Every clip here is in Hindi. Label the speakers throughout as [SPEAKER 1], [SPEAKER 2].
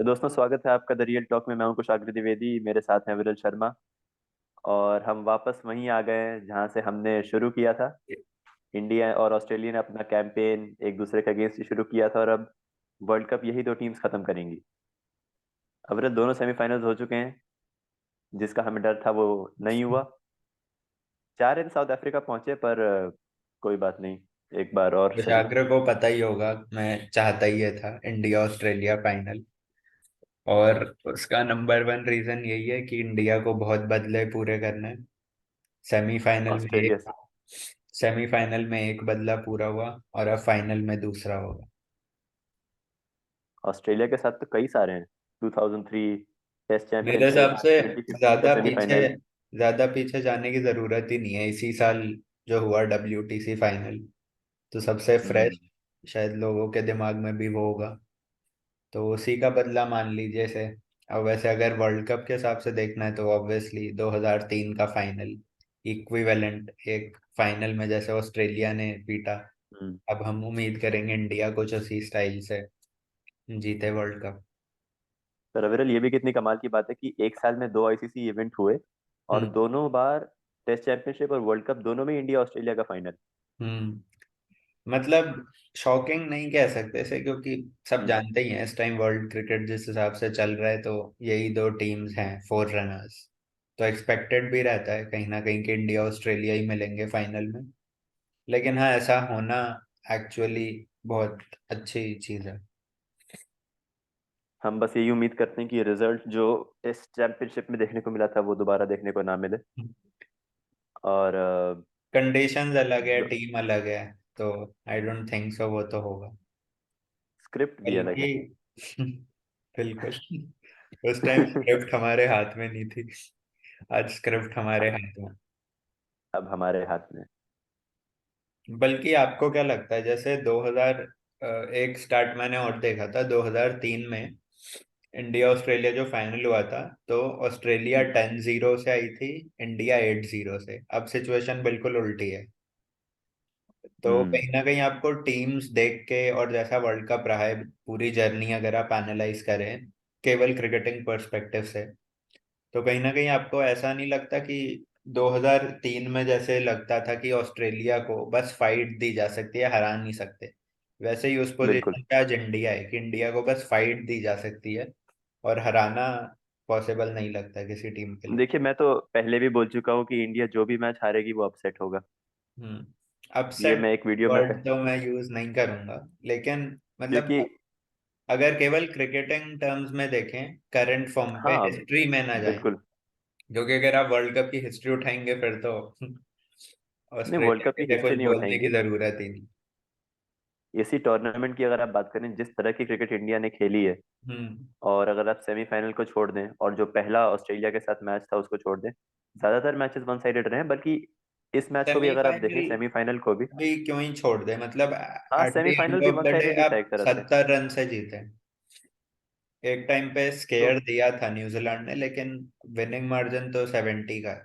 [SPEAKER 1] तो दोस्तों, स्वागत है आपका द रियल टॉक में। मैं हूं कुशाग्र द्विवेदी, मेरे साथ हैं विरल शर्मा। और हम वापस वहीं आ गए हैं जहां से हमने शुरू किया था। इंडिया और ऑस्ट्रेलिया ने अपना कैंपेन एक दूसरे के अगेंस्ट शुरू किया था, और अब वर्ल्ड कप यही दो टीम्स खत्म करेंगी। अब विरल, दोनों सेमीफाइनल्स हो चुके हैं। जिसका हमें डर था वो नहीं हुआ। चाह रहे थे साउथ अफ्रीका पहुंचे, पर कोई बात नहीं। एक बार और सही।
[SPEAKER 2] कुशाग्र को पता ही होगा, मैं चाहता ही ये था इंडिया ऑस्ट्रेलिया फाइनल। और उसका नंबर वन रीजन यही है कि इंडिया को बहुत बदले पूरे करने हैं। सेमीफाइनल में
[SPEAKER 1] ऑस्ट्रेलिया
[SPEAKER 2] एक
[SPEAKER 1] से।
[SPEAKER 2] सेमीफाइनल में एक बदला पूरा हुआ और अब फाइनल में दूसरा होगा।
[SPEAKER 1] ऑस्ट्रेलिया के साथ तो कई सारे हैं। 2003 टेस्ट
[SPEAKER 2] मेरे हिसाब
[SPEAKER 1] चैंपियनशिप,
[SPEAKER 2] से
[SPEAKER 1] 2015 का
[SPEAKER 2] ज्यादा पीछे
[SPEAKER 1] सेमीफाइनल।
[SPEAKER 2] ज्यादा पीछे जाने की जरूरत ही नहीं है। इसी साल जो हुआ WTC फाइनल, तो सबसे फ्रेश
[SPEAKER 1] हम्म।
[SPEAKER 2] शायद लोगों के दिमाग में भी वो होगा। तो उसी का बदला मान लीजिए से। अब वैसे अगर वर्ल्ड कप के हिसाब से देखना है तो ऑब्वियसली 2003 का फाइनल इक्विवेलेंट एक फाइनल में जैसे ऑस्ट्रेलिया ने पीटा।
[SPEAKER 1] हम्म।
[SPEAKER 2] अब हम उम्मीद करेंगे इंडिया कुछ उसी स्टाइल से जीते वर्ल्ड कप।
[SPEAKER 1] तो रविरल, ये भी कितनी कमाल की बात है कि एक साल में दो आईसीसी इवेंट हुए, और
[SPEAKER 2] हम्म।
[SPEAKER 1] दोनों बार टेस्ट चैंपियनशिप और वर्ल्ड कप दोनों में इंडिया ऑस्ट्रेलिया का फाइनल।
[SPEAKER 2] हम्म। मतलब शॉकिंग नहीं कह सकते इसे, क्योंकि सब
[SPEAKER 1] हम्म।
[SPEAKER 2] जानते ही हैं इस टाइम वर्ल्ड क्रिकेट जिस हिसाब से चल रहा है, तो यही दो टीम्स हैं फोर रनर्स। तो एक्सपेक्टेड भी रहता है कहीं ना कहीं कि इंडिया ऑस्ट्रेलिया ही मिलेंगे फाइनल में। लेकिन हाँ, ऐसा होना एक्चुअली बहुत अच्छी चीज है।
[SPEAKER 1] हम बस यही उम्मीद करते हैं कि रिजल्ट जो टेस्ट चैंपियनशिप में देखने को मिला था वो दोबारा देखने को ना मिले। और
[SPEAKER 2] कंडीशंस अलग है,
[SPEAKER 1] जो
[SPEAKER 2] टीम अलग है, तो आई डोंट थिंक सो वो तो होगा।
[SPEAKER 1] स्क्रिप्ट भी अलग
[SPEAKER 2] बल्कि
[SPEAKER 1] है।
[SPEAKER 2] बिल्कुल, उस टाइम स्क्रिप्ट हमारे हाथ में नहीं थी। आज स्क्रिप्ट हमारे
[SPEAKER 1] अब
[SPEAKER 2] हाथ में।
[SPEAKER 1] अब हमारे हाथ में।
[SPEAKER 2] बल्कि आपको क्या लगता है, जैसे 2000 एक स्टार्ट मैंने और देखा था 2003 में इंडिया ऑस्ट्रेलिया जो फाइनल हुआ था, तो ऑस्ट्रेलिया
[SPEAKER 1] हम्म।
[SPEAKER 2] 10-0 से आई थी, इंडिया 8-0 से। अब सिचुएशन बिल्कुल उल्टी है। तो
[SPEAKER 1] हम्म।
[SPEAKER 2] कहीं ना कहीं आपको टीम्स देख के और जैसा वर्ल्ड कप रहा है पूरी जर्नी अगर आप एनालाइज करें केवल क्रिकेटिंग पर्सपेक्टिव से, तो कहीं ना कहीं आपको ऐसा नहीं लगता कि 2003 में जैसे लगता था कि ऑस्ट्रेलिया को बस फाइट दी जा सकती है, हरा नहीं सकते, वैसे ही उस
[SPEAKER 1] बिल्कुल।
[SPEAKER 2] पोजीशन पे आज इंडिया है कि इंडिया को बस फाइट दी जा सकती है और हराना पॉसिबल नहीं लगता किसी टीम के लिए।
[SPEAKER 1] देखिए, मैं तो पहले भी बोल चुका हूँ कि इंडिया जो भी मैच हारेगी वो अपसेट होगा।
[SPEAKER 2] हम्म।
[SPEAKER 1] ये
[SPEAKER 2] अपसेट
[SPEAKER 1] मैं एक वीडियो में
[SPEAKER 2] वर्ड तो मैं यूज नहीं करूंगा, लेकिन मतलब
[SPEAKER 1] क्योंकि
[SPEAKER 2] अगर केवल क्रिकेटिंग टर्म्स में देखें करंट फॉर्म पे,
[SPEAKER 1] हाँ,
[SPEAKER 2] हिस्ट्री में ना जाएं,
[SPEAKER 1] बिल्कुल।
[SPEAKER 2] क्योंकि अगर आप वर्ल्ड कप की हिस्ट्री उठाएंगे फिर तो
[SPEAKER 1] नहीं, वर्ल्ड
[SPEAKER 2] ऑस्ट्रेलिया
[SPEAKER 1] कप
[SPEAKER 2] के
[SPEAKER 1] की
[SPEAKER 2] लिए
[SPEAKER 1] हिस्ट्री
[SPEAKER 2] कुछ
[SPEAKER 1] नहीं
[SPEAKER 2] बोलने की
[SPEAKER 1] उठाएंगे।
[SPEAKER 2] जरूरत ही नहीं।
[SPEAKER 1] इसी टूर्नामेंट की अगर आप बात करें, जिस तरह की क्रिकेट इंडिया ने खेली है,
[SPEAKER 2] हम्म।
[SPEAKER 1] और अगर आप सेमीफाइनल को छोड़ दें और जो पहला ऑस्ट्रेलिया के साथ मैच था उसको छोड़ दें, ज्यादातर मैचेस वन साइडेड रहे हैं। बल्कि इस मैच को भी अगर आप देखें,
[SPEAKER 2] सेमीफाइनल
[SPEAKER 1] सेमीफाइनल को भी।
[SPEAKER 2] भी क्यों ही छोड़ दे, मतलब
[SPEAKER 1] हाँ,
[SPEAKER 2] एट द
[SPEAKER 1] सेमीफाइनल
[SPEAKER 2] एंड
[SPEAKER 1] भी
[SPEAKER 2] of
[SPEAKER 1] one
[SPEAKER 2] the day
[SPEAKER 1] sided ही था
[SPEAKER 2] आप
[SPEAKER 1] एक तरह से।
[SPEAKER 2] 70 रन से जीते। एक टाइम पे
[SPEAKER 1] तो
[SPEAKER 2] स्केयर दिया था न्यूजीलैंड ने, लेकिन विनिंग मार्जिन तो 70 का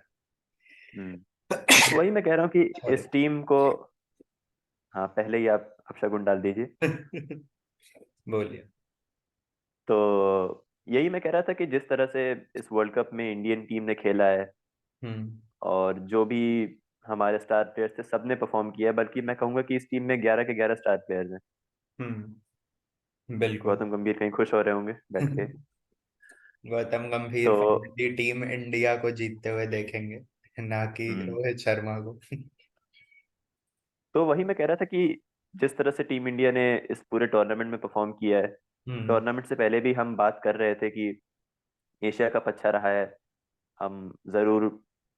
[SPEAKER 1] हम्म तो वही मैं कह रहा हूँ कि
[SPEAKER 2] है।
[SPEAKER 1] इस टीम को। हाँ, पहले ही आप अपशगुन डाल दीजिए।
[SPEAKER 2] बोलिए।
[SPEAKER 1] तो यही मैं कह रहा था कि जिस तरह से इस वर्ल्ड कप में इंडियन टीम ने खेला है,
[SPEAKER 2] हम्म।
[SPEAKER 1] और जो भी हमारे स्टार प्लेयर्स थे सबने परफॉर्म किया है। बल्कि मैं कहूंगा कि इस टीम में 11 के 11 स्टार प्लेयर्स हैं।
[SPEAKER 2] बिल्कुल।
[SPEAKER 1] गौतम गंभीर कहीं खुश हो रहे होंगे बैठ के।
[SPEAKER 2] गौतम गंभीर
[SPEAKER 1] तो
[SPEAKER 2] फाइनली टीम इंडिया को जीतते हुए देखेंगे, ना कि
[SPEAKER 1] हम्म
[SPEAKER 2] रोहित शर्मा को।
[SPEAKER 1] तो वही मैं कह रहा था कि जिस तरह से टीम इंडिया ने इस पूरे टूर्नामेंट में परफॉर्म किया है।
[SPEAKER 2] हम्म।
[SPEAKER 1] टूर्नामेंट से पहले भी हम बात कर रहे थे कि एशिया कप अच्छा रहा है, हम जरूर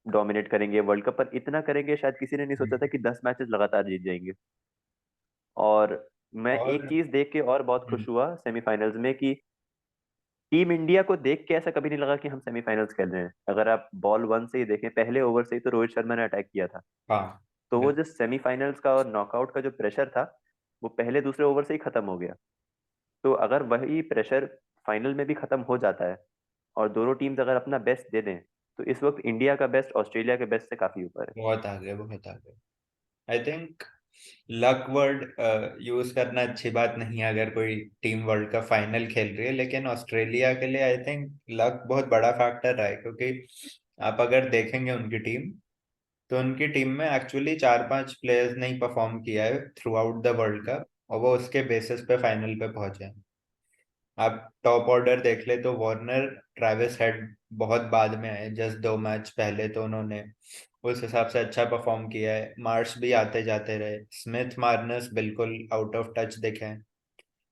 [SPEAKER 1] डोमिनेट करेंगे वर्ल्ड कप, पर इतना करेंगे शायद किसी ने नहीं सोचा था कि 10 मैचेस लगातार जीत जाएंगे। और मैं एक
[SPEAKER 2] और
[SPEAKER 1] चीज देख के और बहुत
[SPEAKER 2] हम्म।
[SPEAKER 1] खुश हुआ सेमीफाइनल्स में कि टीम इंडिया को देख के ऐसा कभी नहीं लगा कि हम सेमीफाइनल्स खेल रहे हैं। अगर आप बॉल वन से ही देखें, पहले ओवर से ही तो रोहित शर्मा ने अटैक किया था।
[SPEAKER 2] हाँ।
[SPEAKER 1] तो वो
[SPEAKER 2] बिल्कुल।
[SPEAKER 1] जो सेमीफाइनल्स का और नॉकआउट का जो प्रेशर था, वो पहले दूसरे ओवर से ही खत्म हो गया। तो अगर वही प्रेशर फाइनल में भी खत्म हो जाता है, और दोनों टीम्स अगर अपना बेस्ट दे दें, तो इस वक्त इंडिया का बेस्ट ऑस्ट्रेलिया के बेस्ट से काफी ऊपर है।
[SPEAKER 2] बहुत आगे, बहुत आगे। I think luck word use करना अच्छी बात नहीं है अगर कोई टीम वर्ल्ड कप फाइनल खेल रही है, लेकिन ऑस्ट्रेलिया के लिए आई थिंक लक बहुत बड़ा फैक्टर रहा है, क्योंकि आप अगर देखेंगे उनकी टीम, तो उनकी टीम में एक्चुअली 4-5 प्लेयर्स ने ही परफॉर्म किया है through out the world cup, और वो उसके बेसिस पे फाइनल पे पहुंचे हैं। आप टॉप ऑर्डर देख ले तो वार्नर, ट्रेविस हेड बहुत बाद में आए, जस्ट 2 मैच पहले, तो उन्होंने उस हिसाब से अच्छा परफॉर्म किया है। मार्श भी आते जाते रहे, स्मिथ मार्नस बिल्कुल आउट ऑफ टच दिखे हैं,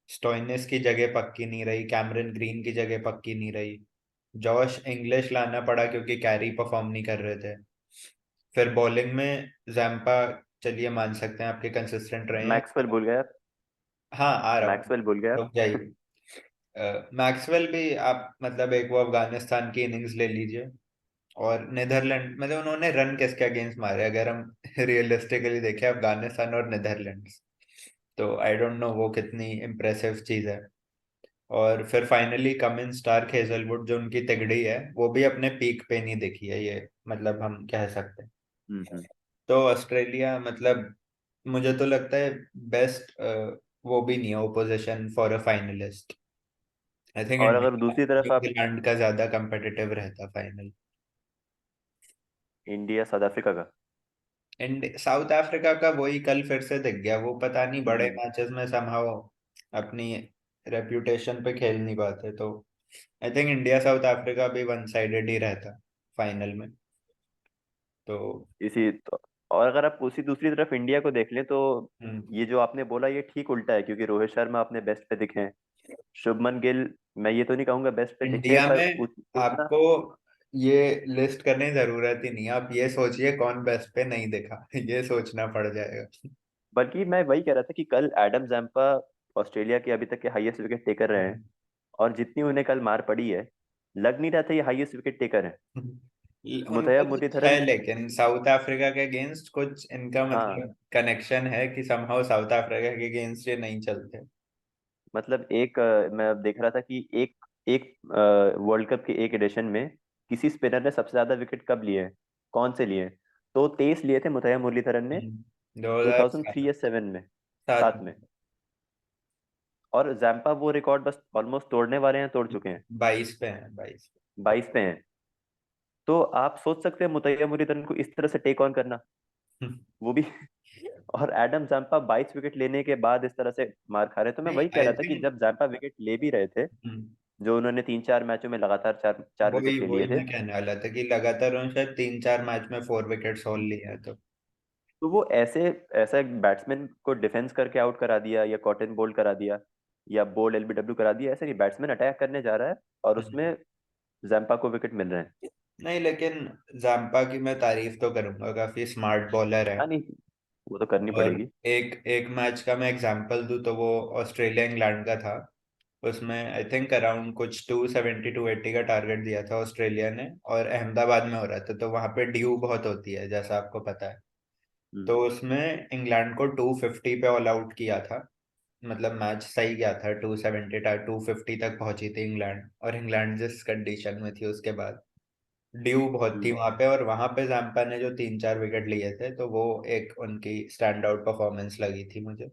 [SPEAKER 2] स्टोइनिस की जगह पक्की नहीं रही, कैमरन ग्रीन की जगह पक्की नहीं रही, जॉश इंग्लिश लाना पड़ा क्योंकि कैरी परफॉर्म नहीं कर रहे थे। फिर बॉलिंग में जैम्पा, चलिए मान सकते हैं आपके कंसिस्टेंट रहे हैं।
[SPEAKER 1] मैक्सवेल भूल गए आप।
[SPEAKER 2] हाँ आ रहा हूँ,
[SPEAKER 1] मैक्सवेल भूल गए
[SPEAKER 2] रुक
[SPEAKER 1] आप।
[SPEAKER 2] जाइए। मैक्सवेल भी आप मतलब एक वो अफगानिस्तान की इनिंग्स ले लीजिए, और नीदरलैंड, मतलब उन्होंने रन किसके अगेंस्ट मारे अगर हम रियलिस्टिकली देखें, अफगानिस्तान और नीदरलैंड, तो आई डोंट नो वो कितनी इम्प्रेसिव चीज है। और फिर फाइनली कमिंस, स्टार्क, हेजलवुड जो उनकी तिगड़ी है वो भी अपने पीक पे नहीं दिखी है, ये मतलब हम कह सकते हैं।
[SPEAKER 1] हम्म।
[SPEAKER 2] तो ऑस्ट्रेलिया मतलब मुझे तो लगता है बेस्ट वो भी नहीं है opposition for a finalist. I think
[SPEAKER 1] और अगर
[SPEAKER 2] इंडिया
[SPEAKER 1] दूसरी तरफ आप
[SPEAKER 2] न्यूजीलैंड का ज्यादा कंपेटिटिव रहता फाइनल।
[SPEAKER 1] इंडिया साउथ अफ्रीका का।
[SPEAKER 2] एंड साउथ अफ्रीका का वही कल फिर से दिख गया, वो पता नहीं बड़े
[SPEAKER 1] हम्म।
[SPEAKER 2] मैचेस में समहाउ अपनी रेप्यूटेशन पे खेल नहीं पाते, तो I think India south Africa भी वन साइडेड ही रहता फाइनल में। तो
[SPEAKER 1] इसी तो, और अगर आप उसी दूसरी तरफ इंडिया को देख लें तो
[SPEAKER 2] हम्म,
[SPEAKER 1] ये जो आपने बोला ये ठीक उल्टा है, क्योंकि रोहित शर्मा अपने बेस्ट पे दिखे हैं। शुभमन गिल, मैं ये तो नहीं कहूंगा बेस्ट पे दिखे हैं,
[SPEAKER 2] इंडिया
[SPEAKER 1] पर
[SPEAKER 2] में
[SPEAKER 1] उतना।
[SPEAKER 2] आपको ये लिस्ट करने की जरूरत ही नहीं है, आप ये सोचिए कौन बेस्ट पे नहीं दिखा ये सोचना पड़ जाएगा।
[SPEAKER 1] बल्कि मैं वही कह रहा था कि कल एडम जैम्पा ऑस्ट्रेलिया के अभी तक के हाईएस्ट विकेट टेकर रहे हैं, और जितनी उन्हें कल मार पड़ी है, लग नहीं रहा था ये हाईएस्ट विकेट टेकर है। मुतैया
[SPEAKER 2] उनको कुछ है,
[SPEAKER 1] मुरलीधरन।
[SPEAKER 2] लेकिन साउथ अफ्रीका के अगेंस्ट कुछ इनका
[SPEAKER 1] हाँ,
[SPEAKER 2] मतलब कनेक्शन है कि समहाउ साउथ अफ्रीका के अगेंस्ट ये नहीं चलते।
[SPEAKER 1] मतलब एक मैं अब देख रहा था कि एक एक वर्ल्ड कप के एक एडिशन में किसी स्पिनर ने सबसे ज्यादा विकेट कब लिए हैं, कौन से लिए हैं? तो 23 लिए थे मुतैया मुरलीधरन ने,
[SPEAKER 2] 2007।
[SPEAKER 1] 2003 या 7 में,
[SPEAKER 2] सात।
[SPEAKER 1] 7 में। और जैम्पा वो रिकॉर्ड बस ऑलमोस्ट तोड़ने वाले हैं, तोड़ चुके हैं।
[SPEAKER 2] 22 पे है, 22।
[SPEAKER 1] 22 पे हैं। तो आप सोच सकते हैं मुतैया मुरलीधरन को इस तरह से टेक ऑन करना, वो भी और एडम जैम्पा 22 विकेट लेने के बाद इस तरह से मार खा रहे हैं। तो मैं
[SPEAKER 2] नहीं
[SPEAKER 1] वही कह
[SPEAKER 2] आई
[SPEAKER 1] रहा था कि
[SPEAKER 2] थिंक,
[SPEAKER 1] जब जैम्पा विकेट ले भी रहे थे, जो उन्होंने 3-4 मैचों में लगातार चार चार
[SPEAKER 2] वही
[SPEAKER 1] विकेट ले
[SPEAKER 2] वही
[SPEAKER 1] लिए थे,
[SPEAKER 2] मैं कहने वाला था कि लगातार उन्होंने शायद 3-4 मैच में 4 विकेट्स और लिए हैं, तो
[SPEAKER 1] तो वो ऐसे ऐसा एक बैट्समैन को डिफेंस करके आउट करा दिया, या कॉटन बोल्ड करा दिया, या बोल्ड एलबीडब्ल्यू करा दिया, ऐसे नहीं, बैट्समैन अटैक करने जा रहा है और उसमें
[SPEAKER 2] हम्म।
[SPEAKER 1] जैम्पा को विकेट मिल रहे हैं।
[SPEAKER 2] नहीं लेकिन जाम्पा की मैं तारीफ तो करूंगा, काफी स्मार्ट बॉलर है।
[SPEAKER 1] हाँ नहीं, वो तो करनी
[SPEAKER 2] और
[SPEAKER 1] पड़ेगी।
[SPEAKER 2] एक एक मैच का मैं एग्जांपल दूं तो वो ऑस्ट्रेलिया इंग्लैंड का था। उसमें आई थिंक अराउंड कुछ 270-280 का टारगेट दिया था ऑस्ट्रेलिया ने, और अहमदाबाद में हो रहा था, तो वहां पे ड्यू बहुत होती है जैसा आपको पता है।
[SPEAKER 1] हम्म।
[SPEAKER 2] तो उसमें इंग्लैंड को 250 पे ऑल आउट किया था, मतलब मैच सही गया था, 250 तक पहुंची थी इंग्लैंड, और इंग्लैंड जिस कंडीशन में थी उसके बाद ड्यू बहुत थी
[SPEAKER 1] हम्म।
[SPEAKER 2] वहां पे, और वहां पे जैम्पा ने जो 3-4 विकेट लिए थे, तो वो एक उनकी स्टैंड आउट परफॉर्मेंस लगी थी मुझे।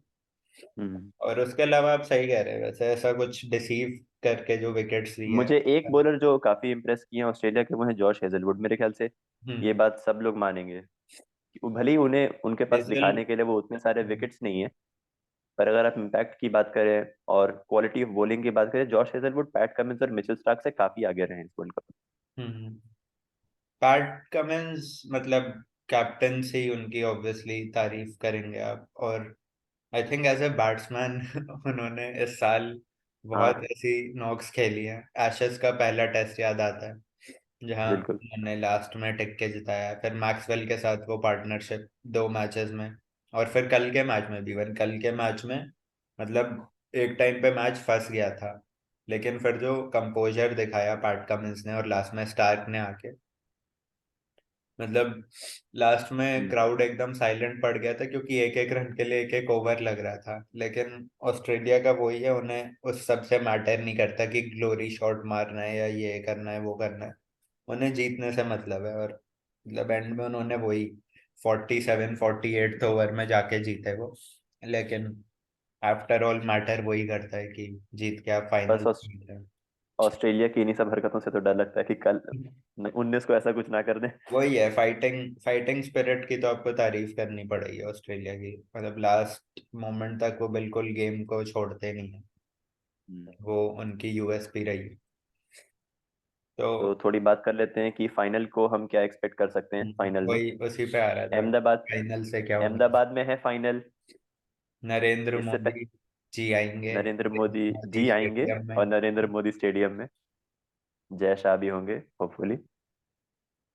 [SPEAKER 1] हम्म।
[SPEAKER 2] और उसके अलावा आप सही कह रहे हैं, वैसे ऐसा कुछ डिसीव करके जो विकेट्स लिए।
[SPEAKER 1] मुझे एक बॉलर जो काफी इंप्रेस किए हैं ऑस्ट्रेलिया के, वो है जॉश हेजलवुड, मेरे ख्याल से ये
[SPEAKER 2] हम्म।
[SPEAKER 1] बात सब लोग मानेंगे। वो भले ही उन्हें उनके पास
[SPEAKER 2] हेजल।
[SPEAKER 1] दिखाने के लिए वो उतने सारे विकेट्स नहीं है, पर अगर आप इम्पैक्ट की बात करें और क्वालिटी ऑफ बॉलिंग की बात करें, जॉश हेजलवुड पैट कमिंस और मिचेल स्टार्क से काफी आगे रहे हैं इस वर्ल्ड कप
[SPEAKER 2] हम्म। पैट कमिंस मतलब कैप्टन से ही उनकी ऑब्वियसली तारीफ करेंगे आप, और I think as a batsman उन्होंने इस साल
[SPEAKER 1] में।
[SPEAKER 2] बहुत
[SPEAKER 1] हाँ,
[SPEAKER 2] ऐसी नॉक्स खेली है। एशेस का पहला टेस्ट याद आता है जहां
[SPEAKER 1] बिल्कुल।
[SPEAKER 2] उन्होंने लास्ट में टिक के जिताया, फिर मैक्सवेल के साथ वो पार्टनरशिप 2 मैचेस में, और फिर कल के मैच में भी, इवन कल के मैच में मतलब एक टाइम पे मैच फंस गया था, लेकिन फिर जो कंपोजर दिखाया पैट कमिंस ने, और लास्ट में स्टार्क ने आके, मतलब लास्ट में
[SPEAKER 1] हम्म।
[SPEAKER 2] क्राउड एकदम साइलेंट पड़ गया था, क्योंकि एक एक रन के लिए एक एक ओवर लग रहा था। लेकिन ऑस्ट्रेलिया का वही है, उन्हें उस सब से मैटर नहीं करता कि ग्लोरी शॉट मारना है या ये करना है वो करना है, उन्हें जीतने से मतलब है, और मतलब एंड में उन्होंने वही 47 48 ओवर में जाके जीते वो। लेकिन आफ्टर ऑल मैटर वही करता है कि जीत के आप
[SPEAKER 1] बस
[SPEAKER 2] फाइनल जीत रहे
[SPEAKER 1] ऑस्ट्रेलिया की इन्हीं सब हरकतों से तो डर लगता है कि कल
[SPEAKER 2] हो।
[SPEAKER 1] 19 को ऐसा कुछ ना कर दें।
[SPEAKER 2] वही है, फाइटिंग फाइटिंग स्पिरिट की तो आपको तारीफ करनी पड़ेगी ऑस्ट्रेलिया की, मतलब लास्ट मोमेंट तक वो बिल्कुल गेम को छोड़ते नहीं है।
[SPEAKER 1] हम्म।
[SPEAKER 2] वो उनकी यूएसपी रही है। तो
[SPEAKER 1] तो थोड़ी बात कर लेते हैं कि फाइनल को हम क्या एक्सपेक्ट कर सकते हैं फाइनल में।
[SPEAKER 2] वही उसी पे आ रहा था,
[SPEAKER 1] अहमदाबाद
[SPEAKER 2] फाइनल से क्या उम्मीद।
[SPEAKER 1] अहमदाबाद में है फाइनल।
[SPEAKER 2] नरेंद्र
[SPEAKER 1] इससे
[SPEAKER 2] मोदी जी आएंगे,
[SPEAKER 1] नरेंद्र मोदी
[SPEAKER 2] नरेंद्र मोदी
[SPEAKER 1] जी आएंगे
[SPEAKER 2] स्टेडियम में।
[SPEAKER 1] और नरेंद्र मोदी स्टेडियम में जय शाह भी होंगे होपफुली।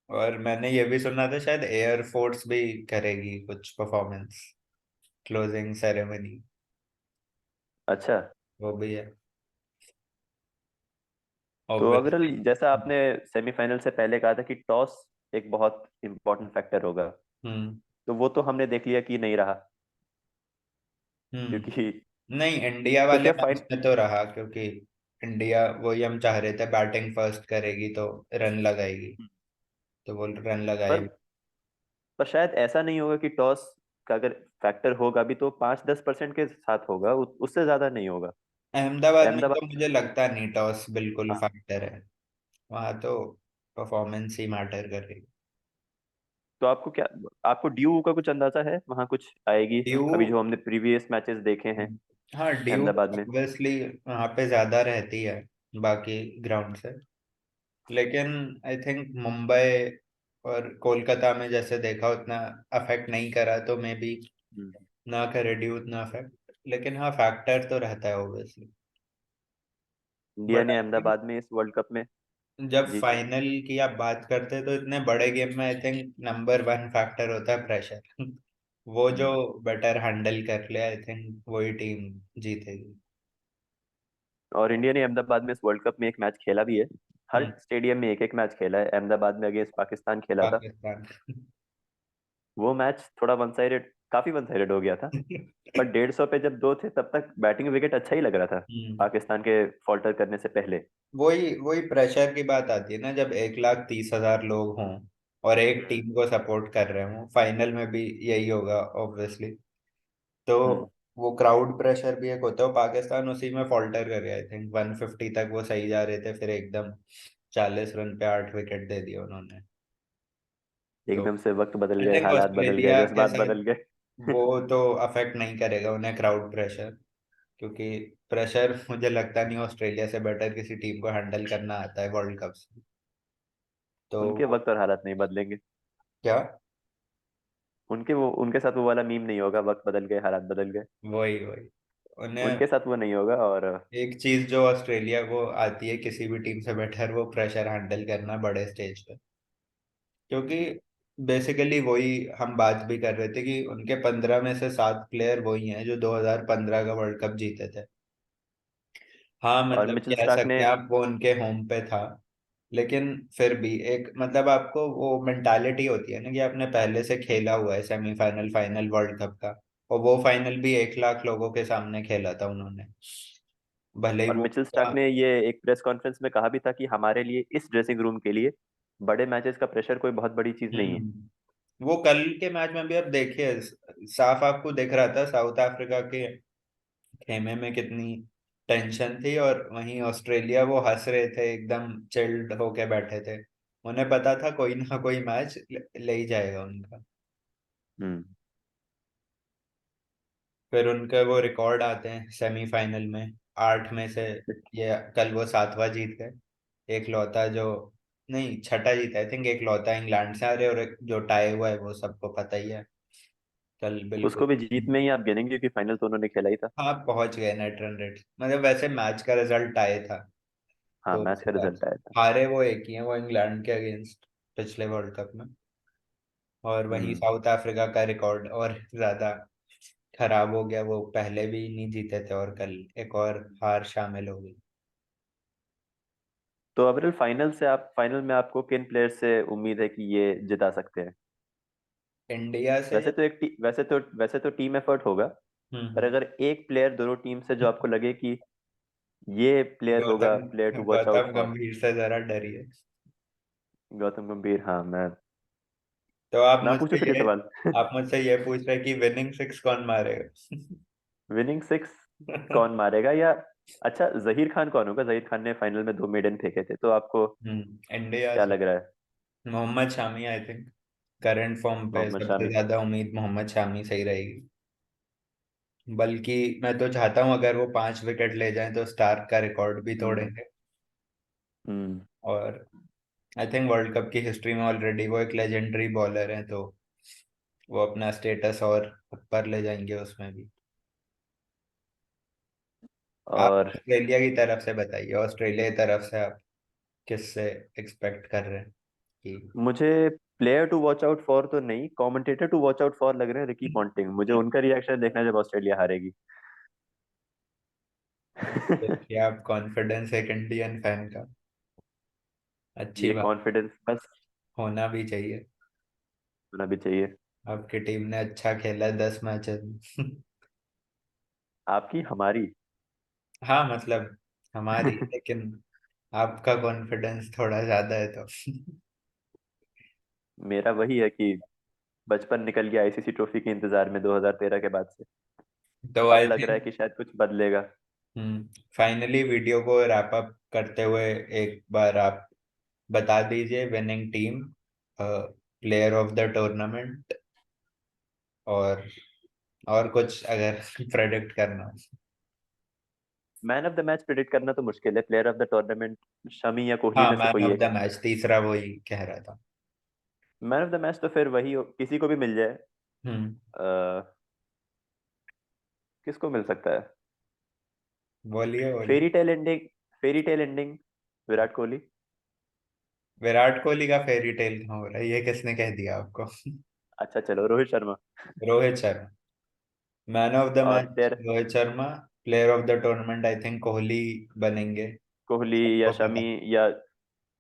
[SPEAKER 2] और मैंने ये भी सुना था शायद एयरफोर्स भी करेगी कुछ परफॉर्मेंस, क्लोजिंग सेरेमनी,
[SPEAKER 1] अच्छा।
[SPEAKER 2] वो भी है
[SPEAKER 1] तो ओवरऑल
[SPEAKER 2] ऑब्वियसली।
[SPEAKER 1] जैसा आपने सेमीफाइनल से पहले कहा था कि टॉस एक बहुत इंपॉर्टेंट फैक्टर होगा,
[SPEAKER 2] हम्म
[SPEAKER 1] तो वो तो हमने देख लिया कि नहीं रहा। क्योंकि
[SPEAKER 2] नहीं, इंडिया
[SPEAKER 1] तो
[SPEAKER 2] वाले
[SPEAKER 1] क्या
[SPEAKER 2] मैच में तो रहा, क्योंकि इंडिया वही हम चाह रहे थे, बैटिंग फर्स्ट करेगी तो रन लगाएगी, तो वो रन लगाए
[SPEAKER 1] पर
[SPEAKER 2] भी।
[SPEAKER 1] पर शायद ऐसा नहीं होगा कि टॉस का अगर फैक्टर होगा भी तो 5-10% के साथ होगा, उससे ज्यादा नहीं होगा।
[SPEAKER 2] अहमदाबाद में तो
[SPEAKER 1] अहमदाबाद।
[SPEAKER 2] मुझे लगता नहीं टॉस बिल्कुल
[SPEAKER 1] हाँ।
[SPEAKER 2] फैक्टर है, वहां तो परफॉर्मेंस ही मैटर कर रही।
[SPEAKER 1] तो आपको ड्यू का कुछ अंदाजा है वहां कुछ आएगी?
[SPEAKER 2] ड्यू,
[SPEAKER 1] अभी जो हमने प्रीवियस मैचेस देखे हैं
[SPEAKER 2] हाँ ड्यू
[SPEAKER 1] अहमदाबाद में।
[SPEAKER 2] ऑब्वियसली वहां पे ज्यादा रहती है बाकी ग्राउंड से, लेकिन आई थिंक मुंबई और कोलकाता में जैसे देखा उतना अफेक्ट नहीं करा, तो मे बी
[SPEAKER 1] हम्म।
[SPEAKER 2] ना करे ड्यू उतना अफेक्ट, लेकिन हाँ फैक्टर तो रहता है ऑब्वियसली।
[SPEAKER 1] इंडिया
[SPEAKER 2] बट
[SPEAKER 1] ने
[SPEAKER 2] आई थिंक
[SPEAKER 1] अहमदाबाद में इस वर्ल्ड कप में।
[SPEAKER 2] जब
[SPEAKER 1] जी।
[SPEAKER 2] फाइनल की आप बात करते हैं तो इतने बड़े गेम में I think number one factor होता है प्रेशर। वो जो
[SPEAKER 1] हम्म।
[SPEAKER 2] बेटर हैंडल कर ले आई थिंक वही टीम जीतेगी।
[SPEAKER 1] और इंडिया ने अहमदाबाद में इस वर्ल्ड कप में एक मैच खेला भी है। हर
[SPEAKER 2] हम्म,
[SPEAKER 1] स्टेडियम में एक एक मैच खेला है। अहमदाबाद में अगेंस्ट पाकिस्तान खेला था।
[SPEAKER 2] पाकिस्तान।
[SPEAKER 1] वो मैच थोड़ा वन साइडेड, काफी वन साइडेड हो गया था। पर 150 पे जब दो थे तब तक बैटिंग विकेट अच्छा ही लग रहा था
[SPEAKER 2] हम्म,
[SPEAKER 1] पाकिस्तान के फॉल्टर करने से पहले।
[SPEAKER 2] वही वही प्रेशर की बात आती है ना, जब 1,30,000 लोग हों और एक टीम को सपोर्ट कर रहे हों, फाइनल में भी यही होगा ऑब्वियसली। तो
[SPEAKER 1] हम्म।
[SPEAKER 2] वो क्राउड प्रेशर भी एक होता है, पाकिस्तान उसी में फॉल्टर कर गया, आई थिंक 150 तक वो सही जा रहे थे, फिर एकदम 40 रन पे 8 विकेट दे दिए उन्होंने। तो
[SPEAKER 1] एकदम से वक्त बदल
[SPEAKER 2] आई
[SPEAKER 1] गए,
[SPEAKER 2] थिंक
[SPEAKER 1] हालात बदल गए,
[SPEAKER 2] ऑस्ट्रेलिया के
[SPEAKER 1] जज्बात
[SPEAKER 2] साथ
[SPEAKER 1] बदल गए।
[SPEAKER 2] वो तो अफेक्ट नहीं करेगा उन्हें क्राउड प्रेशर, क्योंकि प्रेशर मुझे लगता नहीं ऑस्ट्रेलिया से बेटर किसी टीम को हैंडल करना आता है वर्ल्ड कप से। तो
[SPEAKER 1] उनके वक्त और हालात नहीं बदलेंगे।
[SPEAKER 2] क्या,
[SPEAKER 1] उनके साथ वो वाला मीम नहीं होगा, वक्त बदल गए हालात बदल गए।
[SPEAKER 2] वही वही उन्हें
[SPEAKER 1] उनके साथ वो नहीं होगा। और
[SPEAKER 2] एक चीज जो ऑस्ट्रेलिया को आती है किसी भी टीम से बेटर, वो प्रेशर हैंडल करना बड़े स्टेज पे, क्योंकि बेसिकली वही हम बात भी कर रहे थे कि उनके 15 में से 7 प्लेयर वही हैं जो 2015 का वर्ल्ड कप जीते थे। हाँ
[SPEAKER 1] और
[SPEAKER 2] मतलब
[SPEAKER 1] मिचेल
[SPEAKER 2] कह
[SPEAKER 1] स्टार्क
[SPEAKER 2] सकते
[SPEAKER 1] ने।
[SPEAKER 2] हैं आप वो उनके होम पे था, लेकिन फिर भी एक मतलब आपको वो मेंटालिटी होती है ना कि आपने पहले से खेला हुआ है सेमीफाइनल फाइनल वर्ल्ड कप का, और वो फाइनल भी 1 लाख लोगों के सामने खेला था उन्होंने, भले ही
[SPEAKER 1] और
[SPEAKER 2] वो
[SPEAKER 1] मिचेल स्टार्क ने ये एक प्रेस कॉन्फ्रेंस में कहा भी था कि हमारे लिए इस ड्रेसिंग रूम के लिए बड़े मैचेस का प्रेशर कोई बहुत बड़ी चीज नहीं है।
[SPEAKER 2] वो कल के मैच में भी आप देखिए, साफ आपको दिख रहा था साउथ अफ्रीका के खेमे में कितनी टेंशन थी, और वहीं ऑस्ट्रेलिया वो हंस रहे थे, एकदम चिल्ड होके बैठे थे, उन्हें पता था कोई ना कोई मैच ले ही जाएगा उनका।
[SPEAKER 1] हम्म।
[SPEAKER 2] फिर उनके वो रिकॉर्ड आते हैं सेमीफाइनल में, 8 में से ये कल वो 7वां जीत गए, एक लौता जो, नहीं छठा जीता आई थिंक, एक लौता इंग्लैंड से आ रहे, और एक जो टाई हुआ है वो सबको पता ही है, कल बिल्कुल।
[SPEAKER 1] उसको भी जीत में ही आप गिनेंगे क्योंकि फाइनल तो उन्होंने खेला ही था।
[SPEAKER 2] हाँ पहुंच गए नेट रन रेट, मतलब वैसे मैच का रिजल्ट टाई था,
[SPEAKER 1] हाँ,
[SPEAKER 2] तो उस
[SPEAKER 1] मैच का
[SPEAKER 2] हिसाब
[SPEAKER 1] रिजल्ट
[SPEAKER 2] से
[SPEAKER 1] आया था।
[SPEAKER 2] हारे वो एक ही है, वो इंग्लैंड के अगेंस्ट पिछले वर्ल्ड कप में। और वहीं
[SPEAKER 1] हम्म।
[SPEAKER 2] साउथ अफ्रीका का रिकॉर्ड और ज्यादा खराब हो गया, वो पहले भी नहीं जीते थे और कल एक और हार शामिल हो गई।
[SPEAKER 1] तो ओवरऑल फाइनल में आपको किन प्लेयर से उम्मीद है कि ये जिता सकते हैं?
[SPEAKER 2] इंडिया से,
[SPEAKER 1] वैसे तो टीम एफर्ट होगा। पर
[SPEAKER 2] हम्म,
[SPEAKER 1] अगर एक प्लेयर दोनों टीम से जो आपको लगे कि ये प्लेयर होगा,
[SPEAKER 2] Gautam
[SPEAKER 1] player to watch out
[SPEAKER 2] Gautam
[SPEAKER 1] for.
[SPEAKER 2] Gambhir से जरा डरिए।
[SPEAKER 1] गौतम गंभीर, हाँ। मैं
[SPEAKER 2] तो आप
[SPEAKER 1] ना पूछो
[SPEAKER 2] मुझसे
[SPEAKER 1] फिर ये
[SPEAKER 2] ये
[SPEAKER 1] सवाल।
[SPEAKER 2] आप मुझसे ये पूछ रहे कि विनिंग सिक्स कौन मारेगा?
[SPEAKER 1] विनिंग सिक्स कौन मारेगा, या अच्छा जहीर खान कौन होगा? जहीर खान ने फाइनल में 2 मेडन फेंके थे, तो आपको
[SPEAKER 2] इंडिया
[SPEAKER 1] क्या
[SPEAKER 2] से
[SPEAKER 1] लग रहा है?
[SPEAKER 2] Mohammed Shami I think. Current form पे
[SPEAKER 1] मोहम्मद
[SPEAKER 2] सबसे
[SPEAKER 1] शामी।
[SPEAKER 2] ज्यादा उम्मीद मोहम्मद शामी सही रहेगी। बल्कि मैं तो चाहता हूं अगर वो 5 विकेट ले जाएं तो स्टार्क का रिकॉर्ड भी
[SPEAKER 1] हम्म।
[SPEAKER 2] तोड़ेंगे।
[SPEAKER 1] हम्म।
[SPEAKER 2] और आई थिंक वर्ल्ड कप की हिस्ट्री में ऑलरेडी वो एक लेजेंडरी बॉलर हैं, तो वो अपना स्टेटस और ऊपर ले जाएंगे उसमें भी। आप
[SPEAKER 1] और
[SPEAKER 2] ऑस्ट्रेलिया की तरफ से बताइए, ऑस्ट्रेलिया की तरफ से आप किससे एक्सपेक्ट कर रहे हैं कि?
[SPEAKER 1] मुझे player to watch out for तो नहीं, commentator to watch out for लग रहे हैं रिकी पॉन्टिंग। मुझे उनका रिएक्शन देखना है जब ऑस्ट्रेलिया हारेगी।
[SPEAKER 2] देखिए, आप कॉन्फिडेंस एक इंडियन फैन का, अच्छी
[SPEAKER 1] ये
[SPEAKER 2] बात,
[SPEAKER 1] कॉन्फिडेंस बस
[SPEAKER 2] होना भी चाहिए।
[SPEAKER 1] होना भी चाहिए।
[SPEAKER 2] आपकी टीम ने अच्छा खेला 10 मैचेस में।
[SPEAKER 1] आपकी हमारी।
[SPEAKER 2] हाँ मतलब हमारी, लेकिन आपका कॉन्फिडेंस थोड़ा ज्यादा है तो।
[SPEAKER 1] मेरा वही है कि बचपन निकल गया आईसीसी ट्रॉफी के इंतजार में 2013 के बाद से।
[SPEAKER 2] तो
[SPEAKER 1] अब
[SPEAKER 2] आई
[SPEAKER 1] लग रहा है
[SPEAKER 2] थिंक
[SPEAKER 1] कि शायद कुछ बदलेगा।
[SPEAKER 2] फाइनली वीडियो को रैप अप करते हुए एक बार आप बता दीजिए winning team, player of the tournament, और कुछ अगर प्रेडिक्ट करना हो।
[SPEAKER 1] Man of the match predict करना तो मुश्किल है। Player of the tournament Shami या कोहली
[SPEAKER 2] हाँ,
[SPEAKER 1] में से
[SPEAKER 2] मैन
[SPEAKER 1] कोई
[SPEAKER 2] ऑफ
[SPEAKER 1] एक।
[SPEAKER 2] द मैच तीसरा वही कह रहा था।
[SPEAKER 1] मैन ऑफ द मैच तो फिर वही किसी को भी मिल जाए।
[SPEAKER 2] हम्म
[SPEAKER 1] अ, किसको मिल सकता है?
[SPEAKER 2] बोलिए बोलिए।
[SPEAKER 1] Fairy tale ending. Fairy tale ending. Virat Kohli.
[SPEAKER 2] Virat Kohli का फेरी टेल कहाँ हो रहा है? ये किसने कह दिया आपको?
[SPEAKER 1] अच्छा चलो, Rohit Sharma.
[SPEAKER 2] Rohit Sharma. Man of the
[SPEAKER 1] और
[SPEAKER 2] match
[SPEAKER 1] player
[SPEAKER 2] Rohit Sharma. Player of the tournament I think Kohli बनेंगे।
[SPEAKER 1] कोहली या
[SPEAKER 2] सबको पता
[SPEAKER 1] शमी, या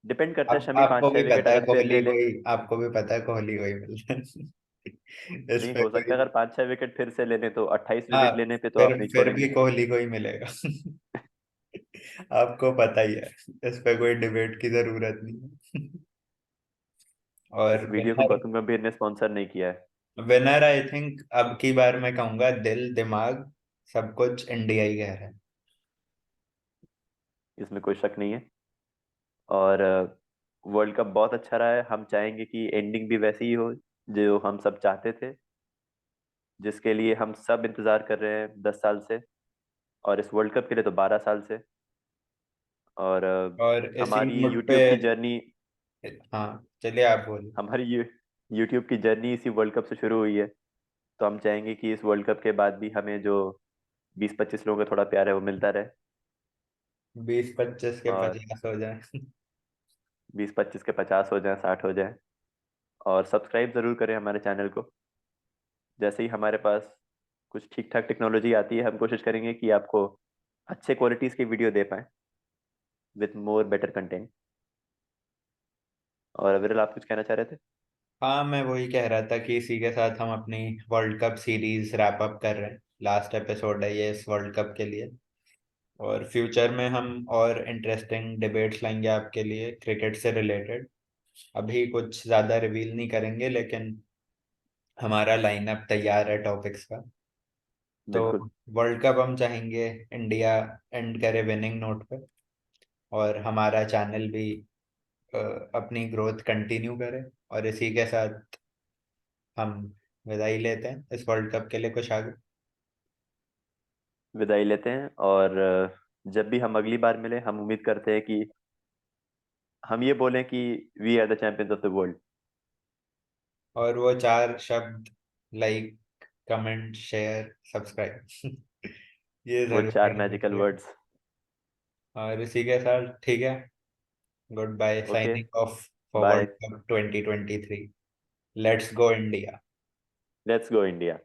[SPEAKER 1] डिपेंड करता है।
[SPEAKER 2] आप
[SPEAKER 1] शमी
[SPEAKER 2] आपको
[SPEAKER 1] पाँच
[SPEAKER 2] भी
[SPEAKER 1] छह विकेट
[SPEAKER 2] पता है
[SPEAKER 1] अगर फिर
[SPEAKER 2] कोहली
[SPEAKER 1] ले ले।
[SPEAKER 2] कोई, आपको भी पता है कोहली कोई मिलता है। इस
[SPEAKER 1] नहीं,
[SPEAKER 2] पे
[SPEAKER 1] हो सकता
[SPEAKER 2] कोई।
[SPEAKER 1] है अगर 5 6 विकेट फिर से लेने, तो 28 विकेट
[SPEAKER 2] हाँ,
[SPEAKER 1] लेने पे तो
[SPEAKER 2] फिर
[SPEAKER 1] आप नहीं
[SPEAKER 2] फिर
[SPEAKER 1] छोड़ेंगे।
[SPEAKER 2] भी कोहली को ही मिलेगा। आपको पता ही है, इस पे कोई डिबेट की जरूरत नहीं है।
[SPEAKER 1] इस
[SPEAKER 2] और
[SPEAKER 1] वीडियो को
[SPEAKER 2] विनर,
[SPEAKER 1] गौतम गंभीर ने स्पॉन्सर नहीं किया है।
[SPEAKER 2] विनर आई थिंक अब की बार मैं कहूंगा दिल दिमाग सब कुछ इंडिया ही कह रहा है।
[SPEAKER 1] इसमें कोई शक नहीं है। और वर्ल्ड कप बहुत अच्छा रहा है। हम चाहेंगे कि एंडिंग भी वैसी ही हो जो हम सब चाहते थे, जिसके लिए हम सब इंतजार कर रहे हैं 10 साल से, और इस वर्ल्ड कप के लिए तो 12 साल से। और
[SPEAKER 2] और इसी
[SPEAKER 1] हमारी
[SPEAKER 2] नोट पे,
[SPEAKER 1] यूट्यूब की जर्नी
[SPEAKER 2] हाँ चलिए आप बोलिए।
[SPEAKER 1] हमारी यूट्यूब की जर्नी इसी वर्ल्ड कप से शुरू हुई है। तो हम चाहेंगे कि इस वर्ल्ड कप के बाद भी हमें जो 20 25 लोगों का थोड़ा प्यार है वो मिलता रहे।
[SPEAKER 2] 20 25 के
[SPEAKER 1] और
[SPEAKER 2] 50 हो जाए।
[SPEAKER 1] 20 25 के 50 हो जाएं, 60 हो जाएं। और सब्सक्राइब जरूर करें हमारे चैनल को। जैसे ही हमारे पास कुछ ठीक ठाक टेक्नोलॉजी आती है, हम कोशिश करेंगे कि आपको अच्छे क्वालिटीज की वीडियो दे पाएं विथ मोर बेटर कंटेंट। और अविरल, आप कुछ कहना चाह रहे थे?
[SPEAKER 2] हाँ, मैं वही कह रहा था कि इसी के साथ हम अपनी world cup series wrap up कर रहे हैं। लास्ट एपिसोड है ये इस वर्ल्ड कप के लिए। और फ्यूचर में हम और इंटरेस्टिंग डिबेट्स लाएंगे आपके लिए क्रिकेट से रिलेटेड। अभी कुछ ज़्यादा रिवील नहीं करेंगे, लेकिन हमारा लाइनअप तैयार है टॉपिक्स का। तो
[SPEAKER 1] बिल्कुल।
[SPEAKER 2] वर्ल्ड कप हम चाहेंगे इंडिया एंड करे विनिंग नोट पे, और हमारा चैनल भी अ, अपनी ग्रोथ कंटिन्यू करे। और इसी के साथ हम विदाई लेते हैं इस वर्ल्ड कप के लिए। कुछ आगे?
[SPEAKER 1] विदाई लेते हैं। और जब भी हम अगली बार मिले, हम उम्मीद करते हैं कि हम ये बोलें कि we are the champions of the world.
[SPEAKER 2] और वो 4 शब्द, लाइक, कमेंट, शेयर, सब्सक्राइब, ये
[SPEAKER 1] वो
[SPEAKER 2] जरूर
[SPEAKER 1] 4 मैजिकल
[SPEAKER 2] करेंगे।
[SPEAKER 1] वर्ड्स।
[SPEAKER 2] और इसी के साथ ठीक है, goodbye,
[SPEAKER 1] okay.
[SPEAKER 2] Signing off for
[SPEAKER 1] bye.
[SPEAKER 2] World cup 2023। Let's go India.
[SPEAKER 1] Let's go India.